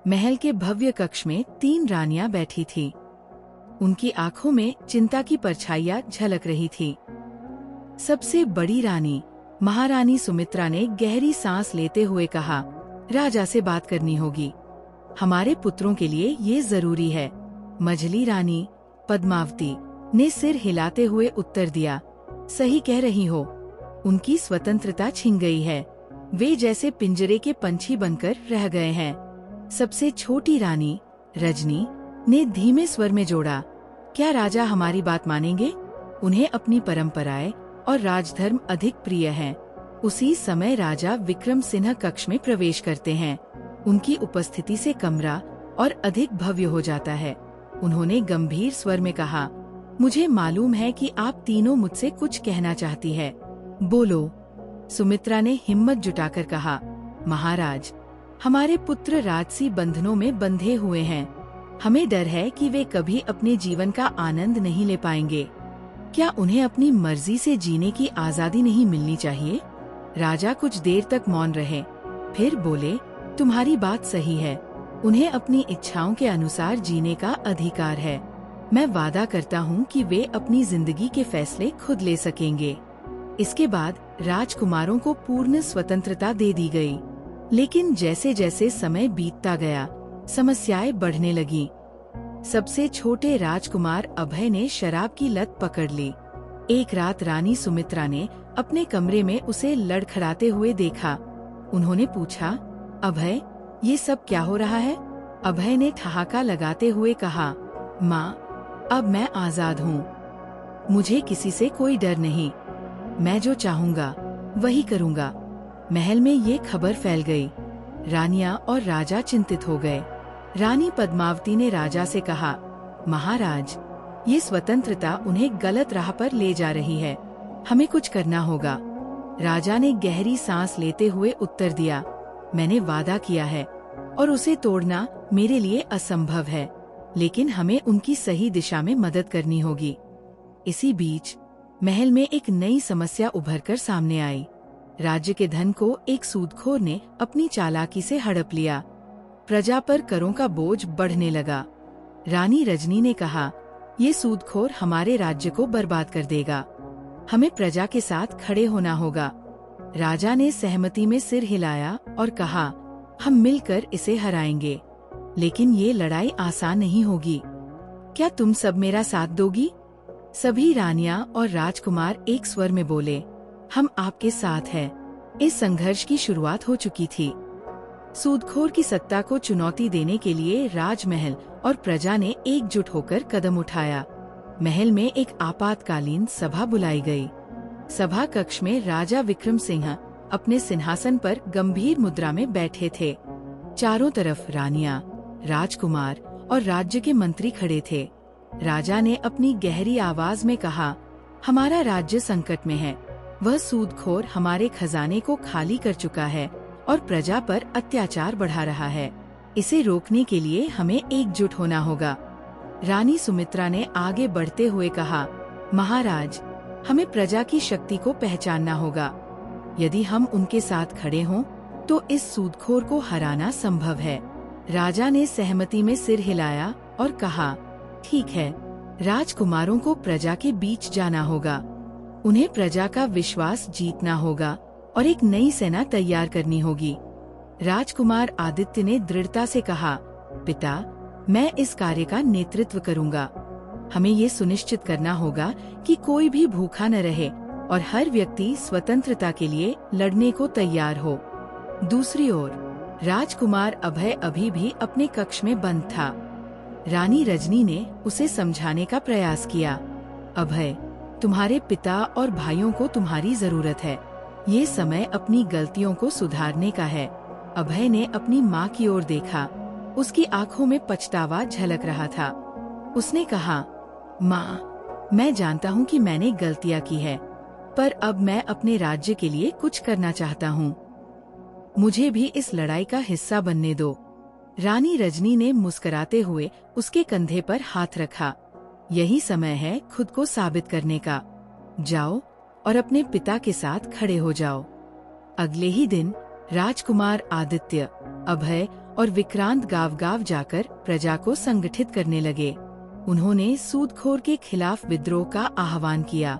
महल के भव्य कक्ष में 3 रानियां बैठी थीं। उनकी आंखों में चिंता की परछाइयां झलक रही थी। सबसे बड़ी रानी महारानी सुमित्रा ने गहरी सांस लेते हुए कहा, राजा से बात करनी होगी। हमारे पुत्रों के लिए ये जरूरी है। मझली रानी पद्मावती ने सिर हिलाते हुए उत्तर दिया, सही कह रही हो। उनकी स्वतंत्रता छिन गई है। वे जैसे पिंजरे के पंछी बनकर रह गए हैं। सबसे छोटी रानी रजनी ने धीमे स्वर में जोड़ा, क्या राजा हमारी बात मानेंगे? उन्हें अपनी परंपराएं और राजधर्म अधिक प्रिय हैं। उसी समय राजा विक्रम सिंह कक्ष में प्रवेश करते हैं। उनकी उपस्थिति से कमरा और अधिक भव्य हो जाता है। उन्होंने गंभीर स्वर में कहा, मुझे मालूम है कि आप तीनों मुझसे कुछ कहना चाहती है। बोलो। सुमित्रा ने हिम्मत जुटाकर कहा, महाराज, हमारे पुत्र राजसी बंधनों में बंधे हुए हैं। हमें डर है कि वे कभी अपने जीवन का आनंद नहीं ले पाएंगे। क्या उन्हें अपनी मर्जी से जीने की आजादी नहीं मिलनी चाहिए? राजा कुछ देर तक मौन रहे, फिर बोले, तुम्हारी बात सही है। उन्हें अपनी इच्छाओं के अनुसार जीने का अधिकार है। मैं वादा करता हूँ कि वे अपनी जिंदगी के फैसले खुद ले सकेंगे। इसके बाद राजकुमारों को पूर्ण स्वतंत्रता दे दी गई। लेकिन जैसे जैसे समय बीतता गया, समस्याएं बढ़ने लगी। सबसे छोटे राजकुमार अभय ने शराब की लत पकड़ ली। एक रात रानी सुमित्रा ने अपने कमरे में उसे लड़खड़ाते हुए देखा। उन्होंने पूछा, अभय, ये सब क्या हो रहा है? अभय ने ठहाका लगाते हुए कहा, माँ, अब मैं आजाद हूँ। मुझे किसी से कोई डर नहीं। मैं जो चाहूँगा वही करूँगा। महल में ये खबर फैल गई। रानियां और राजा चिंतित हो गए। रानी पद्मावती ने राजा से कहा, महाराज, ये स्वतंत्रता उन्हें गलत राह पर ले जा रही है। हमें कुछ करना होगा। राजा ने गहरी सांस लेते हुए उत्तर दिया, मैंने वादा किया है और उसे तोड़ना मेरे लिए असंभव है। लेकिन हमें उनकी सही दिशा में मदद करनी होगी। इसी बीच महल में एक नई समस्या उभरकर सामने आई। राज्य के धन को एक सूदखोर ने अपनी चालाकी से हड़प लिया। प्रजा पर करों का बोझ बढ़ने लगा। रानी रजनी ने कहा, ये सूदखोर हमारे राज्य को बर्बाद कर देगा। हमें प्रजा के साथ खड़े होना होगा। राजा ने सहमति में सिर हिलाया और कहा, हम मिलकर इसे हराएंगे। लेकिन ये लड़ाई आसान नहीं होगी। क्या तुम सब मेरा साथ दोगी? सभी रानियां और राजकुमार एक स्वर में बोले, हम आपके साथ हैं। इस संघर्ष की शुरुआत हो चुकी थी। सूदखोर की सत्ता को चुनौती देने के लिए राजमहल और प्रजा ने एकजुट होकर कदम उठाया। महल में एक आपातकालीन सभा बुलाई गई। सभा कक्ष में राजा विक्रम सिंह अपने सिंहासन पर गंभीर मुद्रा में बैठे थे। चारों तरफ रानियां, राजकुमार और राज्य के मंत्री खड़े थे। राजा ने अपनी गहरी आवाज में कहा, हमारा राज्य संकट में है। वह सूदखोर हमारे खजाने को खाली कर चुका है और प्रजा पर अत्याचार बढ़ा रहा है। इसे रोकने के लिए हमें एकजुट होना होगा। रानी सुमित्रा ने आगे बढ़ते हुए कहा, महाराज, हमें प्रजा की शक्ति को पहचानना होगा। यदि हम उनके साथ खड़े हों, तो इस सूदखोर को हराना संभव है। राजा ने सहमति में सिर हिलाया और कहा, ठीक है, राजकुमारों को प्रजा के बीच जाना होगा। उन्हें प्रजा का विश्वास जीतना होगा और एक नई सेना तैयार करनी होगी। राजकुमार आदित्य ने दृढ़ता से कहा, पिता, मैं इस कार्य का नेतृत्व करूंगा। हमें ये सुनिश्चित करना होगा कि कोई भी भूखा न रहे और हर व्यक्ति स्वतंत्रता के लिए लड़ने को तैयार हो। दूसरी ओर राजकुमार अभय अभी भी अपने कक्ष में बंद था। रानी रजनी ने उसे समझाने का प्रयास किया, अभय, तुम्हारे पिता और भाइयों को तुम्हारी जरूरत है। ये समय अपनी गलतियों को सुधारने का है। अभय ने अपनी माँ की ओर देखा। उसकी आंखों में पछतावा झलक रहा था। उसने कहा, माँ, मैं जानता हूँ कि मैंने गलतियाँ की है, पर अब मैं अपने राज्य के लिए कुछ करना चाहता हूँ। मुझे भी इस लड़ाई का हिस्सा बनने दो। रानी रजनी ने मुस्कुराते हुए उसके कंधे पर हाथ रखा। यही समय है खुद को साबित करने का। जाओ और अपने पिता के साथ खड़े हो जाओ। अगले ही दिन राजकुमार आदित्य, अभय और विक्रांत गांव-गांव जाकर प्रजा को संगठित करने लगे। उन्होंने सूदखोर के खिलाफ विद्रोह का आह्वान किया।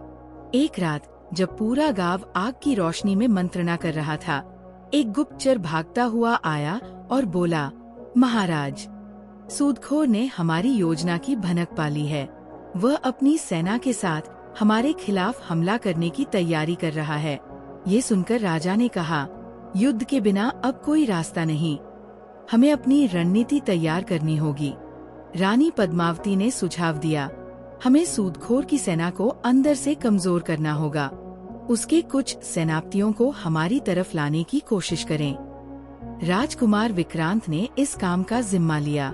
एक रात जब पूरा गांव आग की रोशनी में मंत्रणा कर रहा था, एक गुप्तचर भागता हुआ आया और बोला, महाराज, सूदखोर ने हमारी योजना की भनक पाली है। वह अपनी सेना के साथ हमारे खिलाफ हमला करने की तैयारी कर रहा है। ये सुनकर राजा ने कहा, युद्ध के बिना अब कोई रास्ता नहीं, हमें अपनी रणनीति तैयार करनी होगी। रानी पद्मावती ने सुझाव दिया, हमें सूदखोर की सेना को अंदर से कमजोर करना होगा। उसके कुछ सेनापतियों को हमारी तरफ लाने की कोशिश करें। राजकुमार विक्रांत ने इस काम का जिम्मा लिया।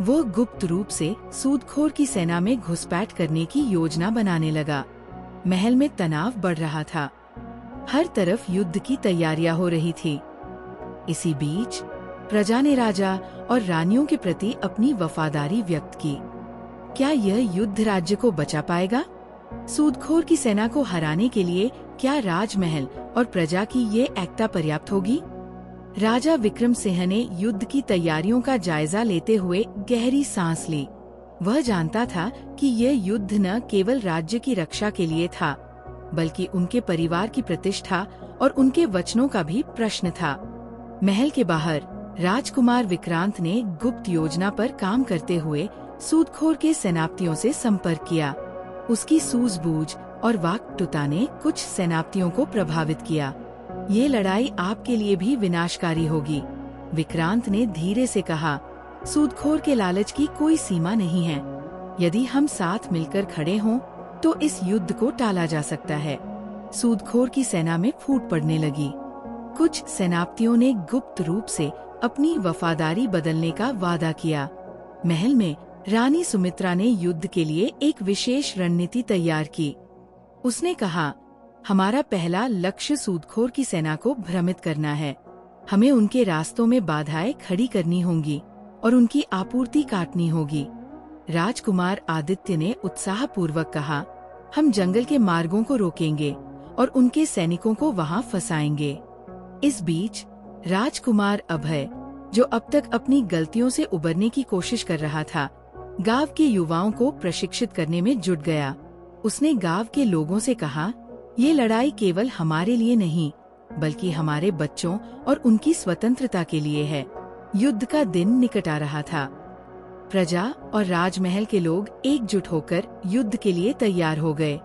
वो गुप्त रूप से सूदखोर की सेना में घुसपैठ करने की योजना बनाने लगा। महल में तनाव बढ़ रहा था। हर तरफ युद्ध की तैयारियां हो रही थी। इसी बीच प्रजा ने राजा और रानियों के प्रति अपनी वफादारी व्यक्त की। क्या यह युद्ध राज्य को बचा पाएगा? सूदखोर की सेना को हराने के लिए क्या राजमहल और प्रजा की ये एकता पर्याप्त होगी? राजा विक्रम सिंह ने युद्ध की तैयारियों का जायजा लेते हुए गहरी सांस ली। वह जानता था कि यह युद्ध न केवल राज्य की रक्षा के लिए था, बल्कि उनके परिवार की प्रतिष्ठा और उनके वचनों का भी प्रश्न था। महल के बाहर राजकुमार विक्रांत ने गुप्त योजना पर काम करते हुए सूदखोर के सेनापतियों से संपर्क किया। उसकी सूझबूझ और वाक्पटुता ने कुछ सेनापतियों को प्रभावित किया। ये लड़ाई आपके लिए भी विनाशकारी होगी, विक्रांत ने धीरे से कहा। सूदखोर के लालच की कोई सीमा नहीं है। यदि हम साथ मिलकर खड़े हों, तो इस युद्ध को टाला जा सकता है। सूदखोर की सेना में फूट पड़ने लगी। कुछ सेनापतियों ने गुप्त रूप से अपनी वफादारी बदलने का वादा किया। महल में रानी सुमित्रा ने युद्ध के लिए एक विशेष रणनीति तैयार की। उसने कहा, हमारा पहला लक्ष्य सूदखोर की सेना को भ्रमित करना है। हमें उनके रास्तों में बाधाएं खड़ी करनी होंगी और उनकी आपूर्ति काटनी होगी। राजकुमार आदित्य ने उत्साहपूर्वक कहा, हम जंगल के मार्गों को रोकेंगे और उनके सैनिकों को वहां फंसाएंगे। इस बीच राजकुमार अभय, जो अब तक अपनी गलतियों से उबरने की कोशिश कर रहा था, गांव के युवाओं को प्रशिक्षित करने में जुट गया। उसने गांव के लोगों से कहा, ये लड़ाई केवल हमारे लिए नहीं, बल्कि हमारे बच्चों और उनकी स्वतंत्रता के लिए है। युद्ध का दिन निकट आ रहा था। प्रजा और राजमहल के लोग एकजुट होकर युद्ध के लिए तैयार हो गए।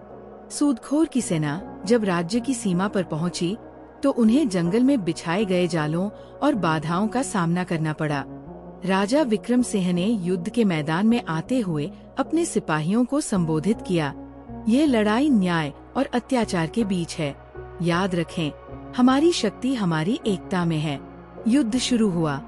सूदखोर की सेना जब राज्य की सीमा पर पहुंची, तो उन्हें जंगल में बिछाए गए जालों और बाधाओं का सामना करना पड़ा। राजा विक्रम सिंह ने युद्ध के मैदान में आते हुए अपने सिपाहियों को संबोधित किया, ये लड़ाई न्याय और अत्याचार के बीच है। याद रखें, हमारी शक्ति हमारी एकता में है। युद्ध शुरू हुआ।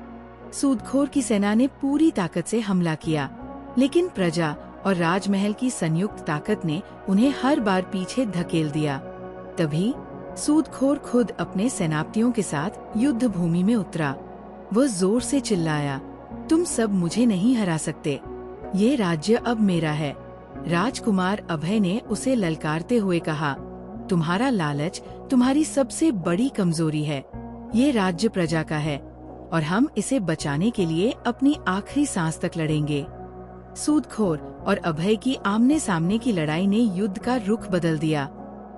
सूदखोर की सेना ने पूरी ताकत से हमला किया, लेकिन प्रजा और राजमहल की संयुक्त ताकत ने उन्हें हर बार पीछे धकेल दिया। तभी सूदखोर खुद अपने सेनापतियों के साथ युद्ध भूमि में उतरा। वह जोर से चिल्लाया, तुम सब मुझे नहीं हरा सकते। ये राज्य अब मेरा है। राजकुमार अभय ने उसे ललकारते हुए कहा, तुम्हारा लालच तुम्हारी सबसे बड़ी कमजोरी है। ये राज्य प्रजा का है और हम इसे बचाने के लिए अपनी आखिरी सांस तक लड़ेंगे। सूदखोर और अभय की आमने सामने की लड़ाई ने युद्ध का रुख बदल दिया।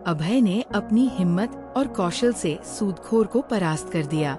अभय ने अपनी हिम्मत और कौशल से सूदखोर को परास्त कर दिया।